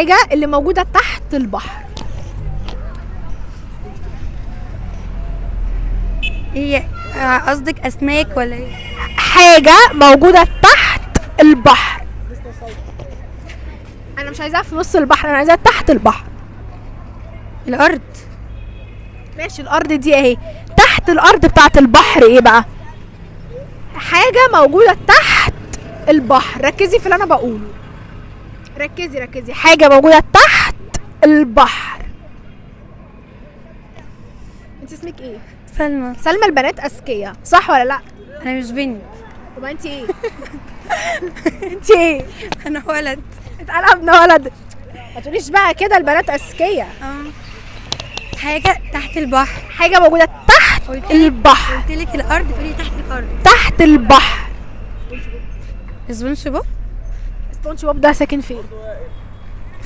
الحاجة اللي موجودة تحت البحر. ايه قصدك اسماك ولا ايه؟ حاجة موجودة تحت البحر. انا مش عايزاها في نص البحر، انا عايزاها تحت البحر. الارض. ماشي، الارض دي اهي. تحت الارض بتاعت البحر ايه بقى؟ حاجة موجودة تحت البحر. ركزي في اللي انا بقوله، ركزي. حاجة موجودة تحت البحر. انت اسمك ايه؟ سلمى. سلمى. البنات اذكياء صح ولا لا؟ انا مش بنت. طب انت ايه؟ انت ايه؟ انا ولد. اتقلبنا ولد. ما تقوليش بقى كده، البنات اذكياء. حاجة تحت البحر. حاجة موجودة تحت البحر. قلتلك الارض تقولي تحت الارض. تحت البحر. سبونج بوب. سبونج بوب ده ساكن فين؟